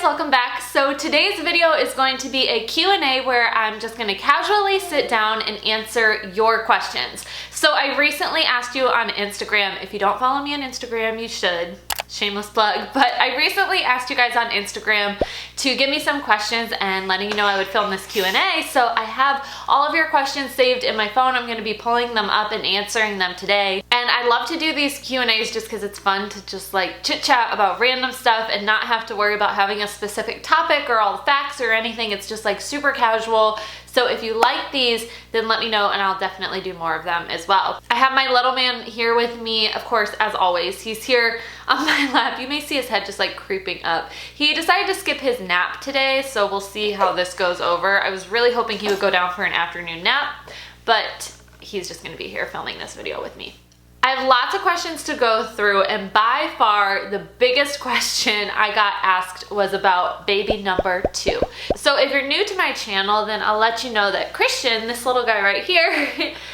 welcome back. So today's video is going to be a Q&A where I'm just going to casually sit down and answer your questions. So I recently asked you on Instagram. If you don't follow me on Instagram, you should. Shameless plug. But I recently asked you guys on Instagram to give me some questions and letting you know I would film this Q&A. So I have all of your questions saved in my phone. I'm going to be pulling them up and answering them today. And I love to do these Q&As just because it's fun to just like chit chat about random stuff and not have to worry about having a specific topic or all the facts or anything. It's just like super casual. So if you like these, then let me know and I'll definitely do more of them as well. I have my little man here with me, of course, as always. He's here on my lap. You may see his head just like creeping up. He decided to skip his nap today, so we'll see how this goes over. I was really hoping he would go down for an afternoon nap, but he's just gonna be here filming this video with me. I have lots of questions to go through, and by far the biggest question I got asked was about baby number 2. So if you're new to my channel, then I'll let you know that Christian, this little guy right here,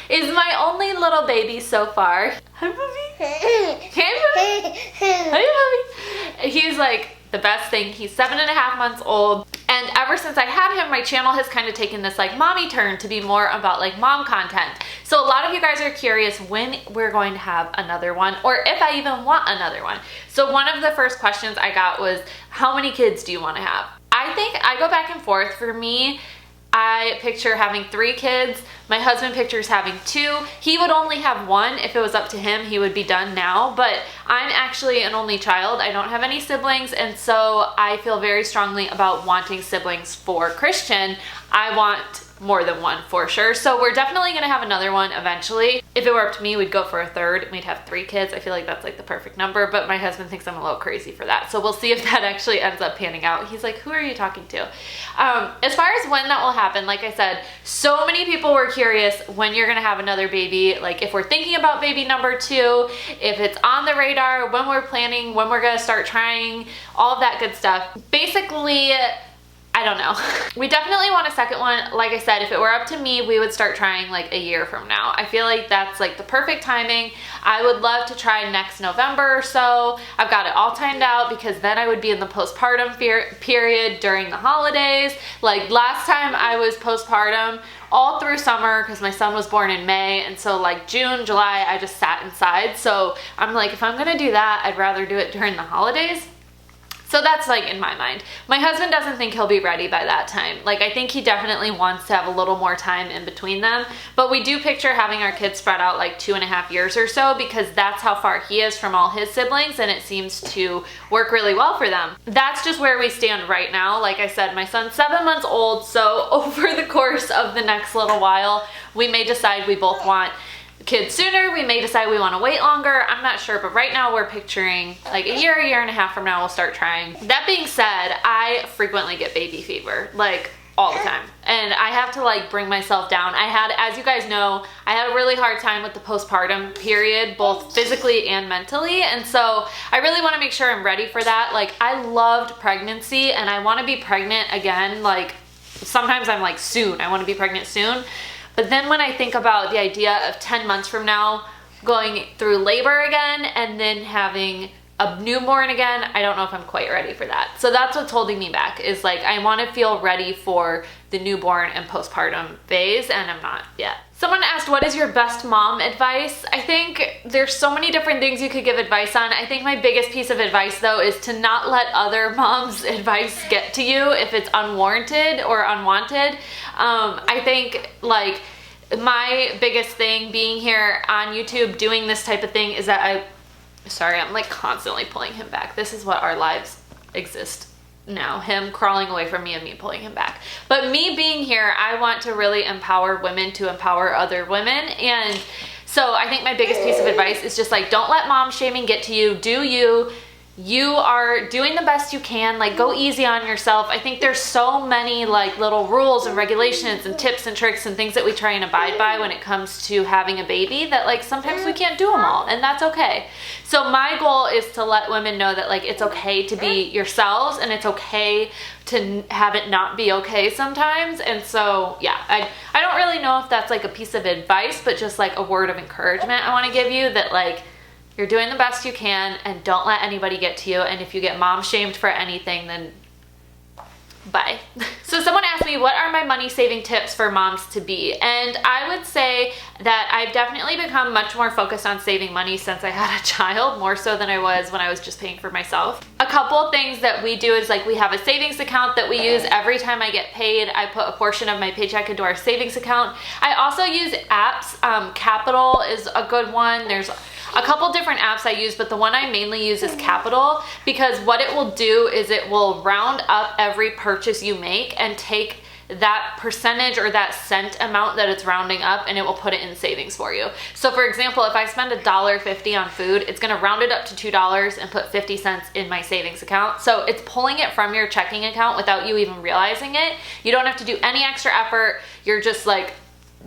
is my only little baby so far. Hi, Bubby. Hey, Bubby. Hi, Bubby. He's like the best thing. He's 7.5 months old. And ever since I had him, my channel has kind of taken this like mommy turn to be more about like mom content. So a lot of you guys are curious when we're going to have another one, or if I even want another one. So one of the first questions I got was, how many kids do you want to have? I think I go back and forth. For me, I picture having 3 kids. My husband pictures having 2. He would only have 1. If it was up to him, he would be done now. But I'm actually an only child. I don't have any siblings, and so I feel very strongly about wanting siblings for Christian. I want more than 1 for sure. So we're definitely gonna have another one eventually. If it were up to me, we'd go for a 3rd and we'd have 3 kids. I feel like that's like the perfect number, but my husband thinks I'm a little crazy for that. So we'll see if that actually ends up panning out. He's like, who are you talking to? As far as when that will happen, like I said, so many people were curious when you're gonna have another baby, like if we're thinking about baby number 2, if it's on the radar, when we're planning, when we're gonna start trying, all of that good stuff. Basically, I don't know. We definitely want a second one. Like I said, if it were up to me, we would start trying like a year from now. I feel like that's like the perfect timing. I would love to try next November or so. I've got it all timed out because then I would be in the postpartum period during the holidays. Like last time I was postpartum all through summer because my son was born in May, and so like June, July, I just sat inside. So I'm like, if I'm gonna do that, I'd rather do it during the holidays. So that's like in my mind. My husband doesn't think he'll be ready by that time. Like I think he definitely wants to have a little more time in between them, but we do picture having our kids spread out like 2.5 years or so because that's how far he is from all his siblings, and it seems to work really well for them. That's just where we stand right now. Like I said, my son's 7 months old, so over the course of the next little while, we may decide we both want kids sooner. We may decide we want to wait longer. I'm not sure, but right now we're picturing like a year and a half from now we'll start trying. That being said, I frequently get baby fever, like all the time, and I have to like bring myself down. As you guys know, I had a really hard time with the postpartum period, both physically and mentally, and so I really want to make sure I'm ready for that. Like I loved pregnancy and I want to be pregnant again. Like sometimes I'm like soon, I want to be pregnant soon. But then when I think about the idea of 10 months from now going through labor again and then having a newborn again, I don't know if I'm quite ready for that. So that's what's holding me back, is like I want to feel ready for the newborn and postpartum phase, and I'm not yet. Someone asked, what is your best mom advice? I think there's so many different things you could give advice on. I think my biggest piece of advice though is to not let other moms' advice get to you if it's unwarranted or unwanted. I think like my biggest thing being here on YouTube doing this type of thing is that I'm like constantly pulling him back. This is what our lives exist now, him crawling away from me and me pulling him back. But me being here, I want to really empower women to empower other women. And so I think my biggest piece of advice is just like, don't let mom shaming get to you. Do you. You are doing the best you can. Like go easy on yourself. I think there's so many like little rules and regulations and tips and tricks and things that we try and abide by when it comes to having a baby that like sometimes we can't do them all, and that's okay. So my goal is to let women know that like it's okay to be yourselves and it's okay to have it not be okay sometimes. And so yeah, I don't really know if that's like a piece of advice, but just like a word of encouragement I want to give you, that like you're doing the best you can and don't let anybody get to you. And if you get mom shamed for anything, then Bye. So someone asked me, what are my money saving tips for moms to be? And I would say that I've definitely become much more focused on saving money since I had a child, more so than I was when I was just paying for myself. A couple things that we do is like we have a savings account that we use every time I get paid. I put a portion of my paycheck into our savings account. I also use apps. Capital is a good one. There's a couple different apps I use, but the one I mainly use is Capital, because what it will do is it will round up every purchase you make and take that percentage or that cent amount that it's rounding up, and it will put it in savings for you. So for example, if I spend $1.50 on food, it's gonna round it up to $2 and put 50 cents in my savings account. So it's pulling it from your checking account without you even realizing it. You don't have to do any extra effort. You're just like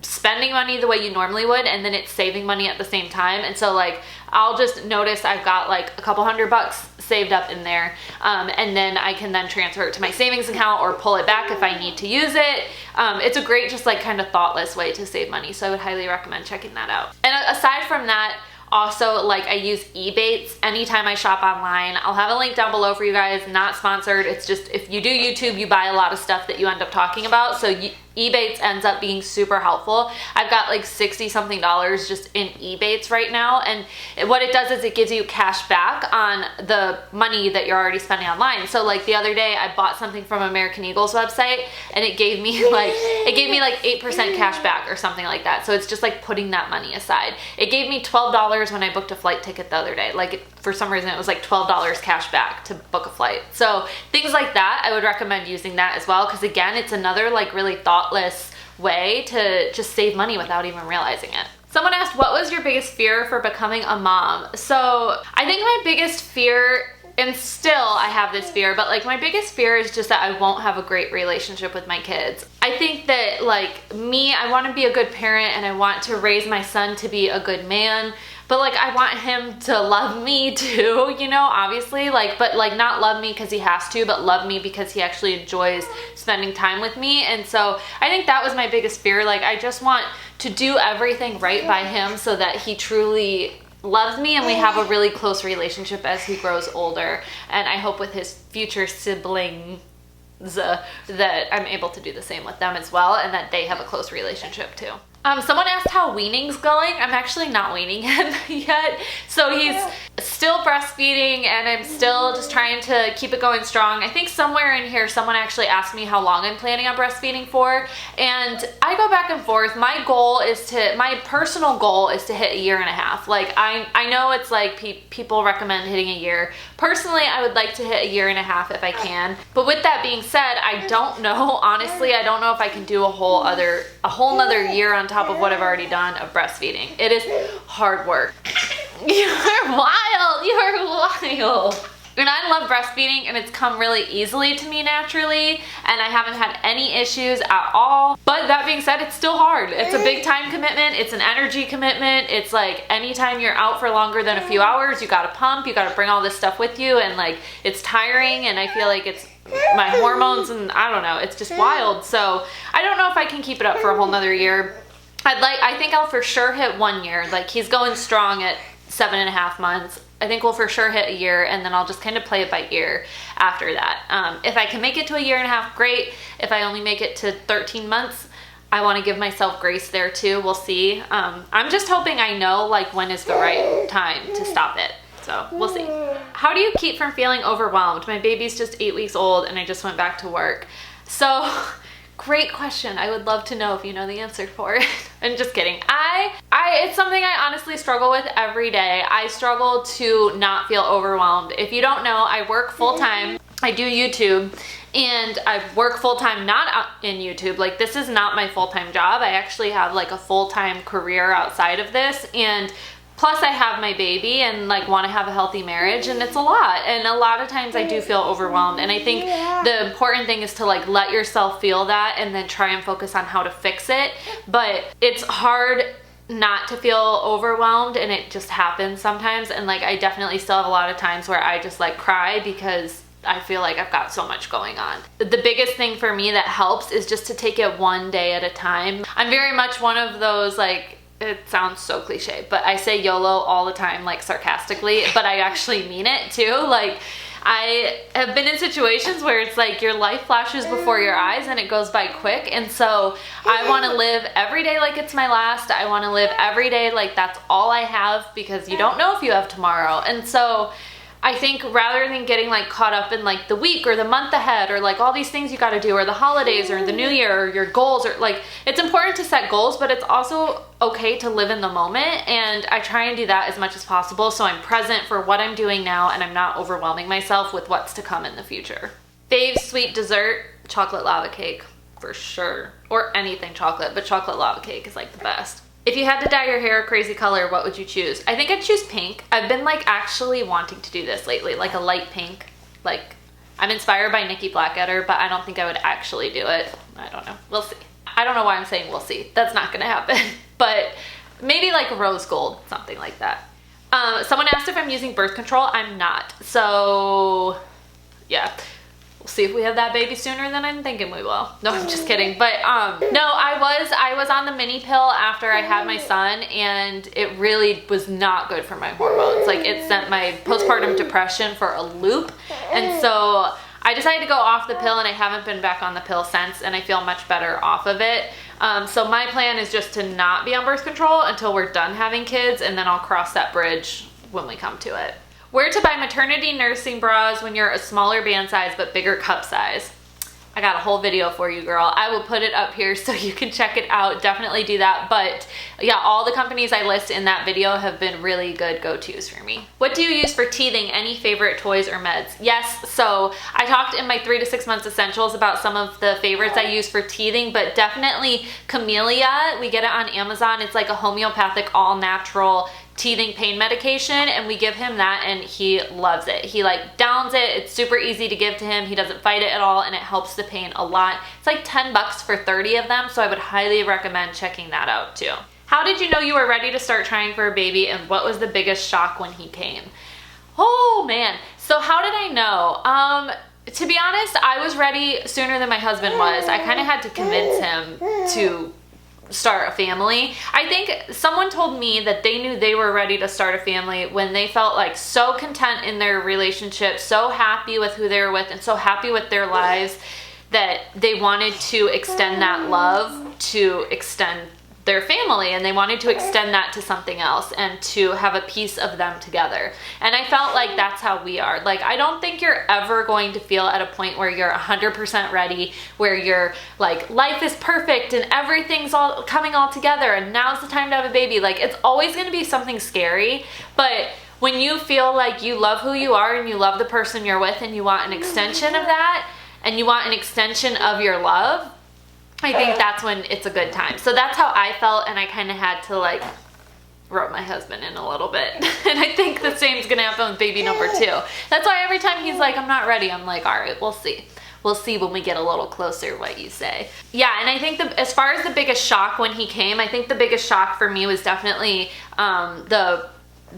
spending money the way you normally would, and then it's saving money at the same time. And so like I'll just notice I've got like a couple $100 saved up in there, and then I can then transfer it to my savings account or pull it back if I need to use it. It's a great just like kind of thoughtless way to save money, so I would highly recommend checking that out. And aside from that, also, like I use Ebates anytime I shop online. I'll have a link down below for you guys, not sponsored. It's just if you do YouTube, you buy a lot of stuff that you end up talking about. So Ebates ends up being super helpful. I've got like 60 something dollars just in Ebates right now. And what it does is it gives you cash back on the money that you're already spending online. So like the other day I bought something from American Eagle's website and it gave me like 8% cash back or something like that. So it's just like putting that money aside. It gave me $12 when I booked a flight ticket the other day. Like for some reason it was like $12 cash back to book a flight. So things like that, I would recommend using that as well, because again, it's another like really thoughtless way to just save money without even realizing it. Someone asked, what was your biggest fear for becoming a mom? So I think my biggest fear, and still I have this fear, but like my biggest fear is just that I won't have a great relationship with my kids. I think that like me, I want to be a good parent and I want to raise my son to be a good man. But like I want him to love me too, you know, obviously, like, but like not love me because he has to, but love me because he actually enjoys spending time with me. And so I think that was my biggest fear. Like I just want to do everything right by him so that he truly loves me and we have a really close relationship as he grows older. And I hope with his future siblings that I'm able to do the same with them as well, and that they have a close relationship too. Someone asked how weaning's going. I'm actually not weaning him yet. So he's still breastfeeding and I'm still just trying to keep it going strong. I think somewhere in here, someone actually asked me how long I'm planning on breastfeeding for. And I go back and forth. My personal goal is to hit 1.5 years. Like I know it's like people recommend hitting 1 year. Personally, I would like to hit 1.5 years if I can. But with that being said, I don't know. Honestly, I don't know if I can do a whole nother year on top of what I've already done of breastfeeding. It is hard work. You're wild. You're wild. And I love breastfeeding and it's come really easily to me naturally, and I haven't had any issues at all. But that being said, it's still hard. It's a big time commitment. It's an energy commitment. It's like anytime you're out for longer than a few hours, you gotta pump, you gotta bring all this stuff with you, and like it's tiring, and I feel like it's my hormones, and I don't know, it's just wild. So I don't know if I can keep it up for a whole nother year. I think I'll for sure hit 1 year. Like he's going strong at 7.5 months. I think we'll for sure hit 1 year, and then I'll just kind of play it by ear after that. If I can make it to 1.5 years, great. If I only make it to 13 months, I want to give myself grace there too. We'll see. I'm just hoping I know like when is the right time to stop it. So we'll see. How do you keep from feeling overwhelmed? My baby's just 8 weeks old and I just went back to work. So great question. I would love to know if you know the answer for it. I'm just kidding. It's something I honestly struggle with every day. I struggle to not feel overwhelmed. If you don't know, I work full-time. I do YouTube, and I work full-time not in YouTube. Like this is not my full-time job. I actually have like a full-time career outside of this, and plus I have my baby and like want to have a healthy marriage, and it's a lot. And a lot of times I do feel overwhelmed, and I think the important thing is to like let yourself feel that and then try and focus on how to fix it. But it's hard not to feel overwhelmed, and it just happens sometimes. And like I definitely still have a lot of times where I just like cry because I feel like I've got so much going on. The biggest thing for me that helps is just to take it one day at a time. I'm very much one of those like it sounds so cliche, but I say YOLO all the time, like sarcastically, but I actually mean it too. Like, I have been in situations where it's like your life flashes before your eyes and it goes by quick. And so I want to live every day like it's my last. I want to live every day like that's all I have, because you don't know if you have tomorrow. And so I think rather than getting like caught up in like the week or the month ahead or like all these things you got to do, or the holidays or the new year or your goals, or like, it's important to set goals, but it's also okay to live in the moment. And I try and do that as much as possible, so I'm present for what I'm doing now and I'm not overwhelming myself with what's to come in the future. Fave sweet dessert, chocolate lava cake for sure, or anything chocolate, but chocolate lava cake is like the best. If you had to dye your hair a crazy color, what would you choose? I think I'd choose pink. I've been like actually wanting to do this lately, like a light pink. Like, I'm inspired by Nikki Blackadder, but I don't think I would actually do it. I don't know. We'll see. I don't know why I'm saying we'll see. That's not gonna happen. But maybe like rose gold, something like that. Someone asked if I'm using birth control. I'm not. So yeah. We'll see if we have that baby sooner than I'm thinking we will. No, I'm just kidding. But no, I was on the mini pill after I had my son, and it really was not good for my hormones. Like, it sent my postpartum depression for a loop. And so I decided to go off the pill, and I haven't been back on the pill since, and I feel much better off of it. So my plan is just to not be on birth control until we're done having kids, and then I'll cross that bridge when we come to it. Where to buy maternity nursing bras when you're a smaller band size but bigger cup size. I got a whole video for you, girl. I will put it up here so you can check it out. Definitely do that. But yeah, all the companies I list in that video have been really good go-tos for me. What do you use for teething? Any favorite toys or meds? Yes, so I talked in my 3 to 6 months essentials about some of the favorites I use for teething, but definitely Camellia. We get it on Amazon. It's like a homeopathic all-natural teething pain medication, and we give him that and he loves it. He like downs it. It's super easy to give to him. He doesn't fight it at all, and it helps the pain a lot. It's like 10 bucks for 30 of them, so I would highly recommend checking that out too. How did you know you were ready to start trying for a baby, and what was the biggest shock when he came? Oh man, so how did I know? To be honest, I was ready sooner than my husband was. I kind of had to convince him to start a family. I think someone told me that they knew they were ready to start a family when they felt like so content in their relationship, so happy with who they were with, and so happy with their lives that they wanted to extend that love to extend their family, and they wanted to extend that to something else and to have a piece of them together. And I felt like that's how we are. Like, I don't think you're ever going to feel at a point where you're 100% ready, where you're like, life is perfect and everything's all coming all together and now's the time to have a baby. Like, it's always going to be something scary. But when you feel like you love who you are and you love the person you're with and you want an extension of that and you want an extension of your love, I think that's when it's a good time. So that's how I felt, and I kind of had to like rub my husband in a little bit. And I think the same is gonna happen with baby number 2. That's why every time he's like, I'm not ready, I'm like, all right, we'll see. We'll see when we get a little closer what you say. Yeah, and I think as far as the biggest shock when he came, I think the biggest shock for me was definitely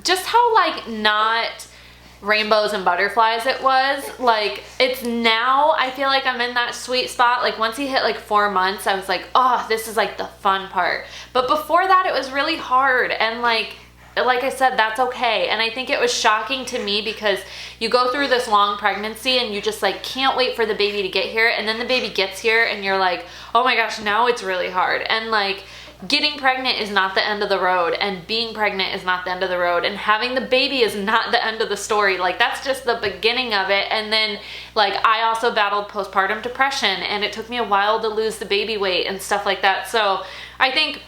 just how like not rainbows and butterflies it was. Like, it's now I feel like I'm in that sweet spot. Like, once he hit like 4 months, I was like, oh, this is like the fun part. But before that, it was really hard, and like I said, that's okay. And I think it was shocking to me because you go through this long pregnancy and you just like can't wait for the baby to get here, and then the baby gets here and you're like, oh my gosh, now it's really hard. And like, getting pregnant is not the end of the road, and being pregnant is not the end of the road, and having the baby is not the end of the story. Like, that's just the beginning of it. And then like, I also battled postpartum depression, and it took me a while to lose the baby weight and stuff like that. So I think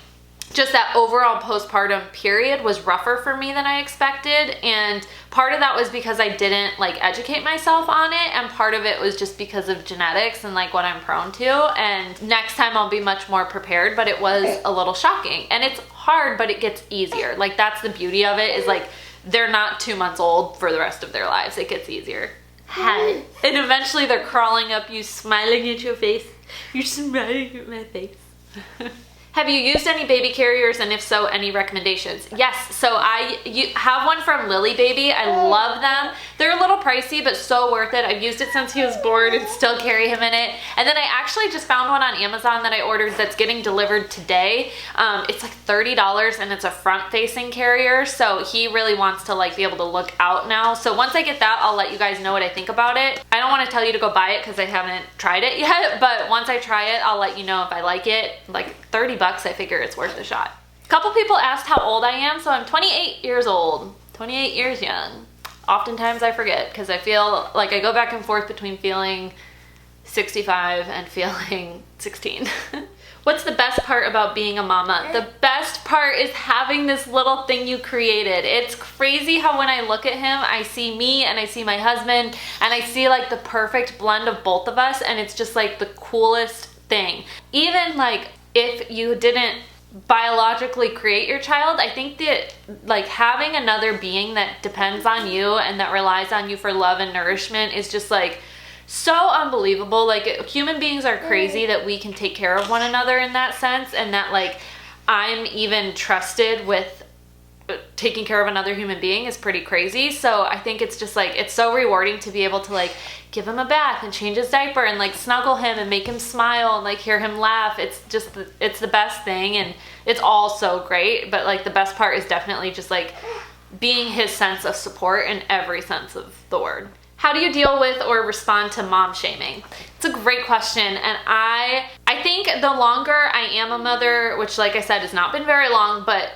just that overall postpartum period was rougher for me than I expected, and part of that was because I didn't like educate myself on it, and part of it was just because of genetics and like what I'm prone to. And next time I'll be much more prepared, but it was a little shocking, and it's hard, but it gets easier. Like, that's the beauty of it, is like, they're not 2 months old for the rest of their lives. It gets easier. Hi. And eventually they're crawling up you, smiling at your face. You're smiling at my face. Have you used any baby carriers, and if so, any recommendations? Yes, so I have one from Lily Baby. I love them. They're a little pricey, but so worth it. I've used it since he was born and still carry him in it. And then I actually just found one on Amazon that I ordered that's getting delivered today. It's like $30 and it's a front-facing carrier, so he really wants to like be able to look out now. So once I get that, I'll let you guys know what I think about it. I don't want to tell you to go buy it because I haven't tried it yet, but once I try it, I'll let you know if I like it. Like 30 bucks, I figure it's worth a shot. A couple people asked how old I am, so I'm 28 years old. 28 years young. Oftentimes I forget because I feel like I go back and forth between feeling 65 and feeling 16. What's the best part about being a mama? The best part is having this little thing you created. It's crazy how when I look at him, I see me and I see my husband and I see like the perfect blend of both of us, and it's just like the coolest thing. Even like if you didn't biologically create your child, I think that like having another being that depends on you and that relies on you for love and nourishment is just like so unbelievable. Like human beings are crazy that we can take care of one another in that sense, and that like I'm even trusted with taking care of another human being is pretty crazy. So I think it's just like, it's so rewarding to be able to like give him a bath and change his diaper and like snuggle him and make him smile and like hear him laugh. It's just, it's the best thing, and it's all so great. But like the best part is definitely just like being his sense of support in every sense of the word. How do you deal with or respond to mom shaming? It's a great question, and I think the longer I am a mother, which like I said has not been very long, but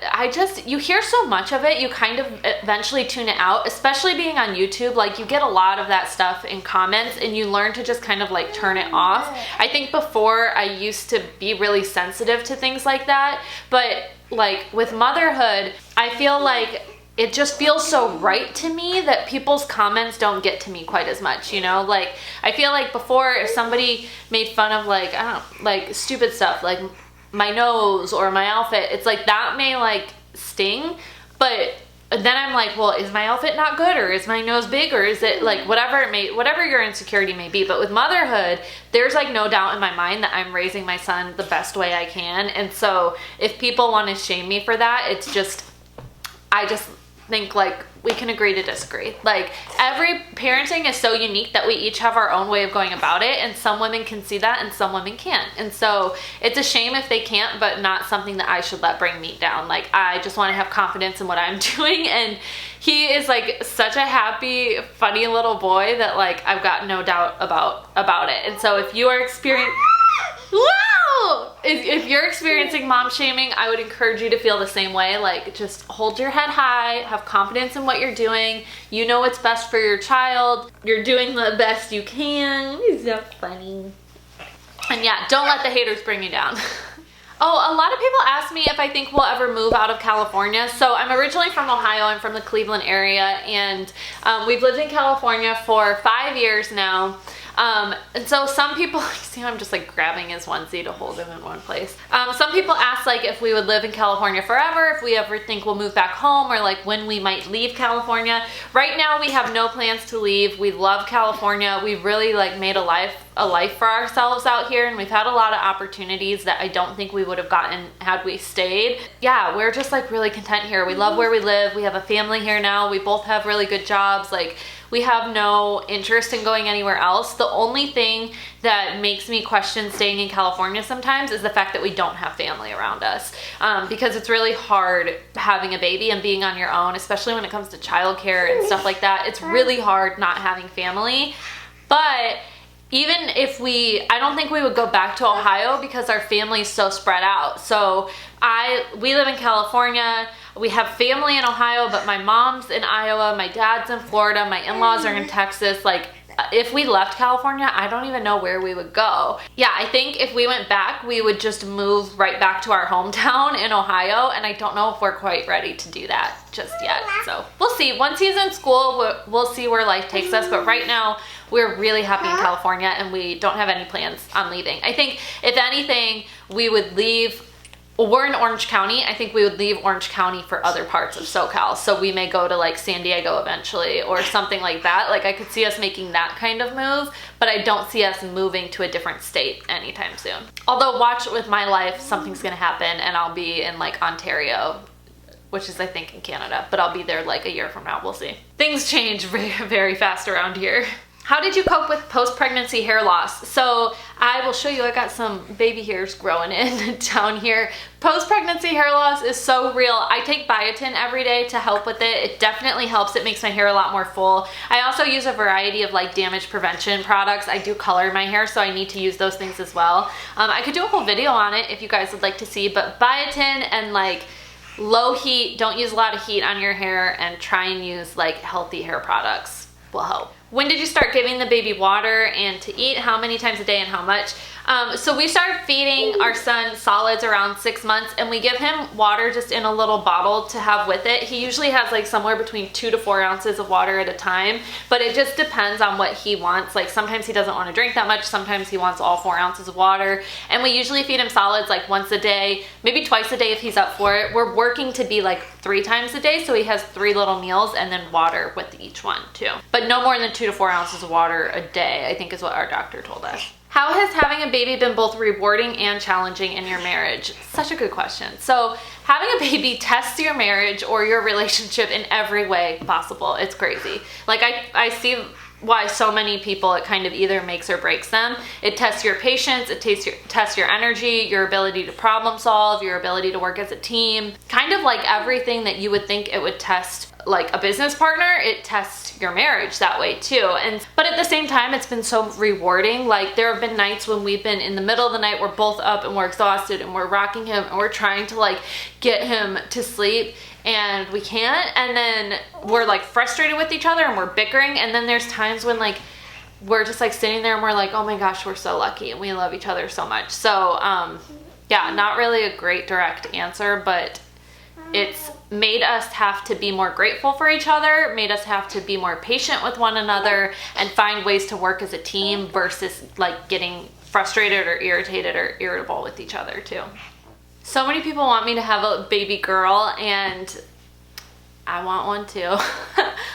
you hear so much of it, you kind of eventually tune it out, especially being on YouTube. Like you get a lot of that stuff in comments and you learn to just kind of like turn it off. I think before I used to be really sensitive to things like that, but like with motherhood, I feel like it just feels so right to me that people's comments don't get to me quite as much, you know? Like, I feel like before, if somebody made fun of like, I don't know, like stupid stuff, like my nose or my outfit, it's like that may like sting, but then I'm like, well, is my outfit not good, or is my nose big, or is it like whatever your insecurity may be. But with motherhood, there's like no doubt in my mind that I'm raising my son the best way I can. And so if people want to shame me for that, it's just, I just think like we can agree to disagree. Like every parenting is so unique that we each have our own way of going about it, and some women can see that and some women can't. And so it's a shame if they can't, but not something that I should let bring me down. Like I just want to have confidence in what I'm doing, and he is like such a happy, funny little boy that like I've got no doubt about it. And so if you are experiencing if you're experiencing mom shaming, I would encourage you to feel the same way. Like just hold your head high, have confidence in what you're doing. You know what's best for your child. You're doing the best you can. He's so funny. And yeah, don't let the haters bring you down. Oh, a lot of people ask me if I think we'll ever move out of California. So I'm originally from Ohio. I'm from the Cleveland area, and we've lived in California for 5 years now. And so some people, you see how I'm just like grabbing his onesie to hold him in one place. Some people ask like if we would live in California forever, if we ever think we'll move back home, or like when we might leave California. Right now we have no plans to leave. We love California. We've really like made a life for ourselves out here, and we've had a lot of opportunities that I don't think we would have gotten had we stayed. Yeah, we're just like really content here. We love where we live. We have a family here now. We both have really good jobs. Like we have no interest in going anywhere else. The only thing that makes me question staying in California sometimes is the fact that we don't have family around us, because it's really hard having a baby and being on your own, especially when it comes to childcare and stuff like that. It's really hard not having family. But even if I don't think we would go back to Ohio because our family is so spread out. So we live in California. We have family in Ohio, but my mom's in Iowa, my dad's in Florida, my in-laws are in Texas. Like if we left California, I don't even know where we would go. Yeah, I think if we went back, we would just move right back to our hometown in Ohio, and I don't know if we're quite ready to do that just yet. So we'll see. Once he's in school, we'll see where life takes us, but right now we're really happy in California and we don't have any plans on leaving. I think if anything, we would leave we're in Orange County. I think we would leave Orange County for other parts of SoCal. So we may go to like San Diego eventually or something like that. Like I could see us making that kind of move, but I don't see us moving to a different state anytime soon. Although watch with my life, something's gonna happen and I'll be in like Ontario, which is I think in Canada, but I'll be there like a year from now, we'll see. Things change very, very fast around here. How did you cope with post-pregnancy hair loss? So I will show you, I got some baby hairs growing in down here. Post-pregnancy hair loss is so real. I take biotin every day to help with it. It definitely helps. It makes my hair a lot more full. I also use a variety of like damage prevention products. I do color my hair, so I need to use those things as well. I could do a whole video on it if you guys would like to see, but biotin and like low heat, don't use a lot of heat on your hair, and try and use like healthy hair products will help. When did you start giving the baby water and to eat? How many times a day and how much? So we started feeding our son solids around 6 months, and we give him water just in a little bottle to have with it. He usually has like somewhere between 2 to 4 ounces of water at a time, but it just depends on what he wants. Like sometimes he doesn't want to drink that much, sometimes he wants all 4 ounces of water, and we usually feed him solids like once a day, maybe twice a day if he's up for it. We're working to be like 3 times a day, so he has 3 little meals and then water with each one too. But no more than 2 to 4 ounces of water a day, I think is what our doctor told us. How has having a baby been both rewarding and challenging in your marriage? Such a good question. So having a baby tests your marriage or your relationship in every way possible. It's crazy. Like I see why so many people, it kind of either makes or breaks them. It tests your patience, it tests your energy, your ability to problem solve, your ability to work as a team. Kind of like everything that you would think it would test like a business partner, it tests your marriage that way too. But at the same time, it's been so rewarding. Like there have been nights when we've been in the middle of the night, we're both up and we're exhausted and we're rocking him and we're trying to like get him to sleep and we can't, and then we're like frustrated with each other and we're bickering, and then there's times when like we're just like sitting there and we're like, oh my gosh, we're so lucky and we love each other so much. So yeah, not really a great direct answer, but it's made us have to be more grateful for each other, made us have to be more patient with one another and find ways to work as a team versus like getting frustrated or irritated or irritable with each other too. So many people want me to have a baby girl, and I want one too.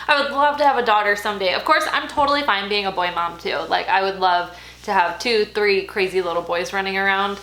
I would love to have a daughter someday. Of course, I'm totally fine being a boy mom too. Like I would love to have 2, 3 crazy little boys running around.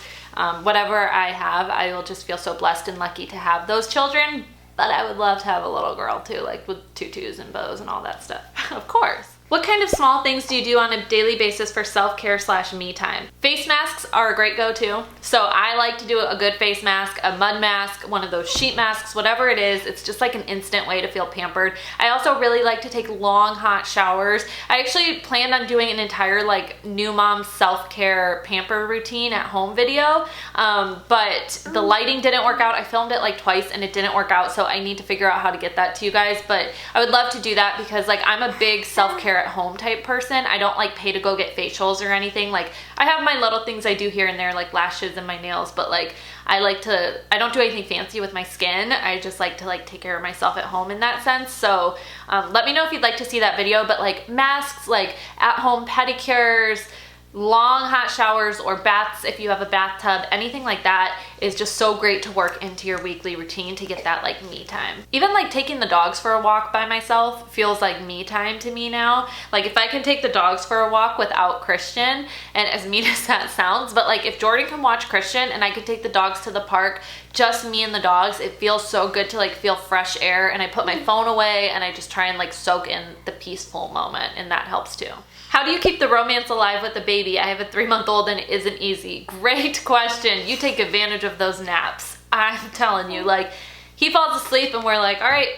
Whatever I have, I will just feel so blessed and lucky to have those children. But I would love to have a little girl too, like with tutus and bows and all that stuff. Of course. What kind of small things do you do on a daily basis for self-care / me time? Face masks are a great go-to. So I like to do a good face mask, a mud mask, one of those sheet masks, whatever it is. It's just like an instant way to feel pampered. I also really like to take long hot showers. I actually planned on doing an entire like new mom self-care pamper routine at home video, but the lighting didn't work out. I filmed it like twice and it didn't work out, so I need to figure out how to get that to you guys. But I would love to do that because like I'm a big self-care at home type person. I don't like pay to go get facials or anything. Like I have my little things I do here and there, like lashes and my nails, but like I don't do anything fancy with my skin. I just like to like take care of myself at home in that sense. So let me know if you'd like to see that video. But like masks, like at home pedicures, long hot showers or baths if you have a bathtub, anything like that is just so great to work into your weekly routine to get that like me time. Even like taking the dogs for a walk by myself feels like me time to me now. Like if I can take the dogs for a walk without Christian, and as mean as that sounds, but like if Jordan can watch Christian and I could take the dogs to the park, just me and the dogs, it feels so good to like feel fresh air, and I put my phone away and I just try and like soak in the peaceful moment, and that helps too. How do you keep the romance alive with a baby? I have a 3-month-old and it isn't easy. Great question. You take advantage of those naps. I'm telling you, like he falls asleep and we're like, all right,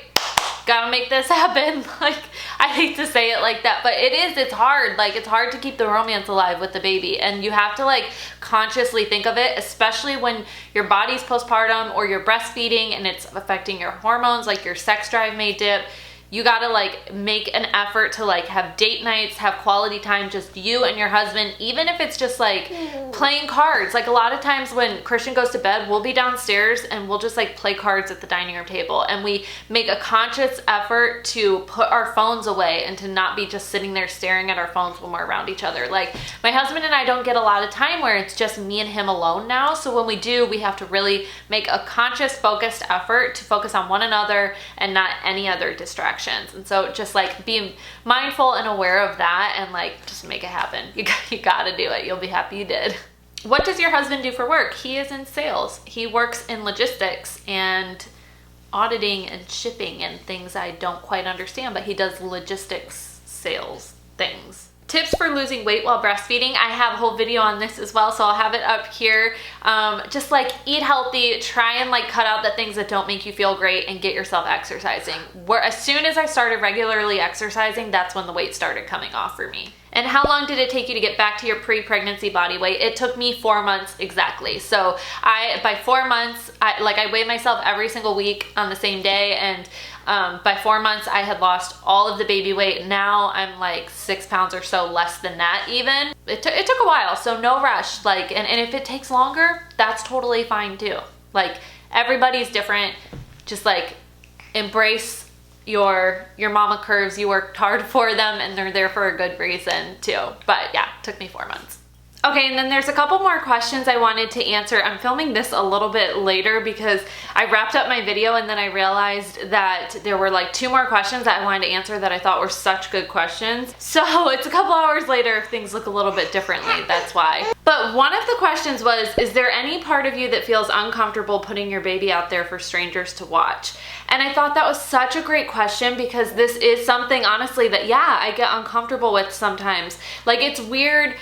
gotta make this happen. Like I hate to say it like that, but it's hard. Like it's hard to keep the romance alive with the baby, and you have to like consciously think of it, especially when your body's postpartum or you're breastfeeding and it's affecting your hormones, like your sex drive may dip. you gotta like make an effort to like have date nights, have quality time, just you and your husband, even if it's just like playing cards. Like a lot of times when Christian goes to bed, we'll be downstairs and we'll just like play cards at the dining room table, and we make a conscious effort to put our phones away and to not be just sitting there staring at our phones when we're around each other. Like my husband and I don't get a lot of time where it's just me and him alone now, so when we do, we have to really make a conscious, focused effort to focus on one another and not any other distractions. And so just like be mindful and aware of that and like just make it happen. You gotta do it. You'll be happy you did. What does your husband do for work? He is in sales. He works in logistics and auditing and shipping and things I don't quite understand, but he does logistics sales things. Tips for losing weight while breastfeeding. I have a whole video on this as well, so I'll have it up here. Just like eat healthy, try and like cut out the things that don't make you feel great, and get yourself exercising. As soon as I started regularly exercising, that's when the weight started coming off for me. And how long did it take you to get back to your pre-pregnancy body weight? It took me 4 months exactly. So by 4 months, I weighed myself every single week on the same day, and by 4 months I had lost all of the baby weight. Now I'm like 6 pounds or so less than that even. It took a while, so no rush. Like, and if it takes longer, that's totally fine too. Like everybody's different. Just like embrace your mama curves. You worked hard for them and they're there for a good reason too. But yeah, it took me 4 months. Okay, and then there's a couple more questions I wanted to answer. I'm filming this a little bit later because I wrapped up my video and then I realized that there were like 2 more questions that I wanted to answer that I thought were such good questions. So it's a couple hours later if things look a little bit differently, that's why. But one of the questions was, is there any part of you that feels uncomfortable putting your baby out there for strangers to watch? And I thought that was such a great question because this is something, honestly, that yeah, I get uncomfortable with sometimes. Like it's weird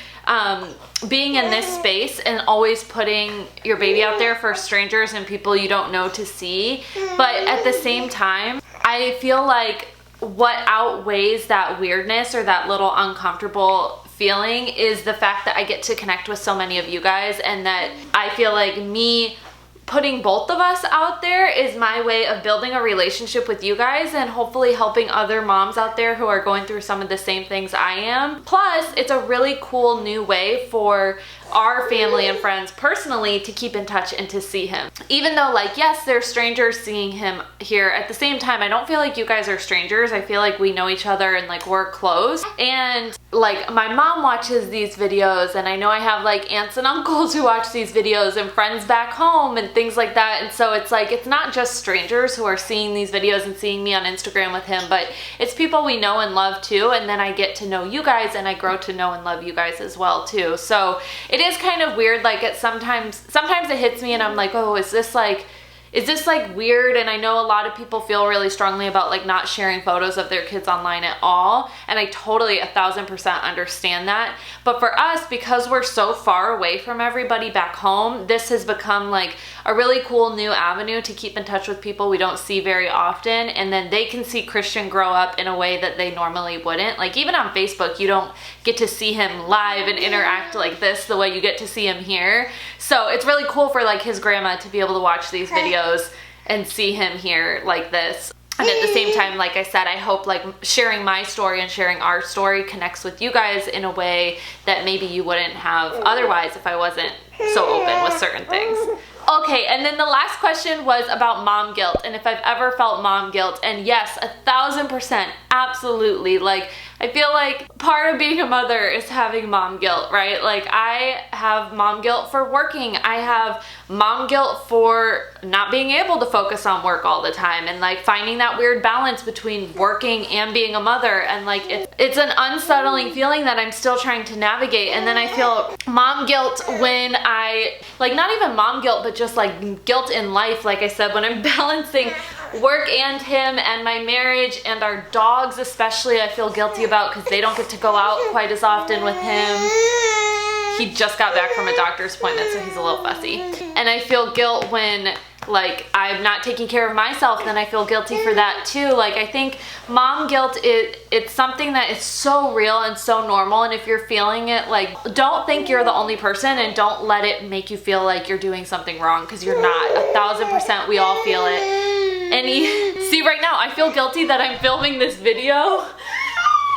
being in this space and always putting your baby out there for strangers and people you don't know to see. But at the same time, I feel like what outweighs that weirdness or that little uncomfortable feeling is the fact that I get to connect with so many of you guys, and that I feel like me putting both of us out there is my way of building a relationship with you guys and hopefully helping other moms out there who are going through some of the same things I am. Plus, it's a really cool new way for our family and friends personally to keep in touch and to see him. Even though like, yes, they're strangers seeing him here, at the same time, I don't feel like you guys are strangers. I feel like we know each other and like we're close. And like my mom watches these videos, and I know I have like aunts and uncles who watch these videos and friends back home and things like that. And so it's like, it's not just strangers who are seeing these videos and seeing me on Instagram with him, but it's people we know and love too. And then I get to know you guys and I grow to know and love you guys as well too. So it is kind of weird. Like sometimes it hits me and I'm like, oh, is this like weird? And I know a lot of people feel really strongly about like not sharing photos of their kids online at all. And I totally 1000% understand that. But for us, because we're so far away from everybody back home, this has become like a really cool new avenue to keep in touch with people we don't see very often. And then they can see Christian grow up in a way that they normally wouldn't. Like even on Facebook, you don't get to see him live and interact like this the way you get to see him here. So it's really cool for like his grandma to be able to watch these videos and see him here like this. And at the same time, like I said, I hope like sharing my story and sharing our story connects with you guys in a way that maybe you wouldn't have otherwise if I wasn't so open with certain things. Okay, and then the last question was about mom guilt and if I've ever felt mom guilt. And yes, 1000%, absolutely. Like I feel like part of being a mother is having mom guilt, right? Like I have mom guilt for working. I have mom guilt for not being able to focus on work all the time and like finding that weird balance between working and being a mother. And like it's an unsettling feeling that I'm still trying to navigate. And then I feel mom guilt when I, like not even mom guilt, but just like guilt in life. Like I said, when I'm balancing work and him and my marriage and our dogs especially, I feel guilty about because they don't get to go out quite as often with him. He just got back from a doctor's appointment, so he's a little fussy. And I feel guilt when like I'm not taking care of myself, then I feel guilty for that too. Like I think mom guilt, it's something that is so real and so normal, and if you're feeling it, like don't think you're the only person and don't let it make you feel like you're doing something wrong, because you're not. 1000%, we all feel it. And see right now, I feel guilty that I'm filming this video.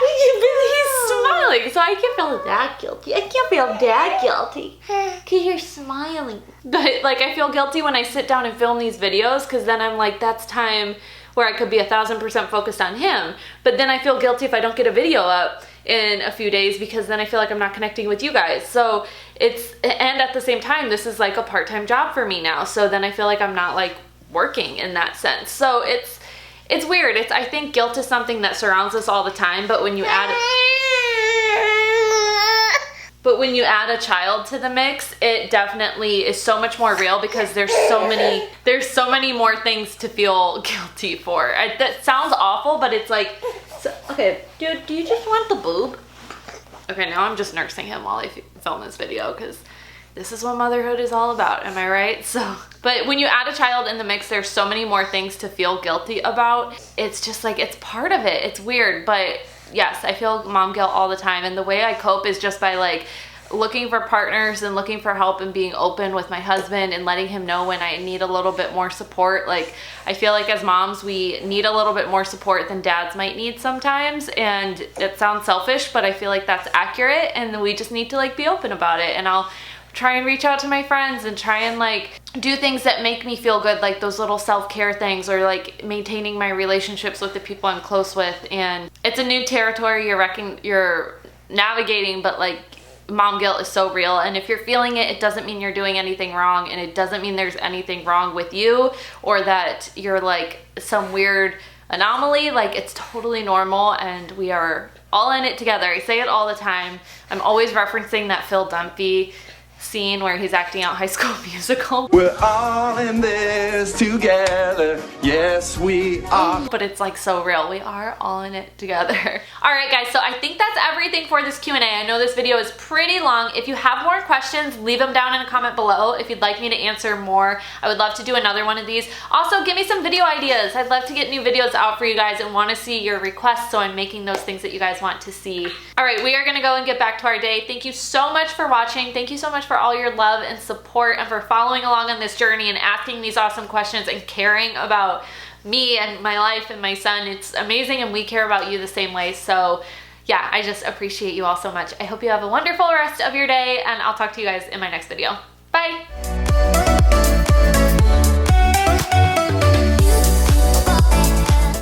He's smiling, so I can't feel that guilty. I can't feel that guilty because you're smiling. But like, I feel guilty when I sit down and film these videos because then I'm like, that's time where I could be 1000% focused on him. But then I feel guilty if I don't get a video up in a few days because then I feel like I'm not connecting with you guys. So and at the same time, this is like a part-time job for me now. So then I feel like I'm not like working in that sense. So it's weird. I think guilt is something that surrounds us all the time, but when you add a child to the mix, it definitely is so much more real because there's so many more things to feel guilty for. That sounds awful, but it's like, okay, dude, do you just want the boob? Okay, now I'm just nursing him while I film this video because this is what motherhood is all about, am I right? So, but when you add a child in the mix, there's so many more things to feel guilty about. It's just like, it's part of it. It's weird, but yes, I feel mom guilt all the time. And the way I cope is just by like looking for partners and looking for help and being open with my husband and letting him know when I need a little bit more support. Like, I feel like as moms, we need a little bit more support than dads might need sometimes. And it sounds selfish, but I feel like that's accurate. And we just need to like be open about it. And I'll try and reach out to my friends and try and like do things that make me feel good, like those little self-care things, or like maintaining my relationships with the people I'm close with. And it's a new territory you're navigating, but like mom guilt is so real. And if you're feeling it, it doesn't mean you're doing anything wrong, and it doesn't mean there's anything wrong with you or that you're like some weird anomaly. Like, it's totally normal and we are all in it together. I say it all the time. I'm always referencing that Phil Dunphy scene where he's acting out High School Musical. We're all in this together. Yes, we are. But it's like so real. We are all in it together. All right, guys. So I think that's everything for this Q&A. I know this video is pretty long. If you have more questions, leave them down in a comment below. If you'd like me to answer more, I would love to do another one of these. Also, give me some video ideas. I'd love to get new videos out for you guys and want to see your requests, so I'm making those things that you guys want to see. All right, we are going to go and get back to our day. Thank you so much for watching. Thank you so much for all your love and support and for following along on this journey and asking these awesome questions and caring about me and my life and my son. It's amazing, and we care about you the same way. So yeah, I just appreciate you all so much. I hope you have a wonderful rest of your day, and I'll talk to you guys in my next video. Bye.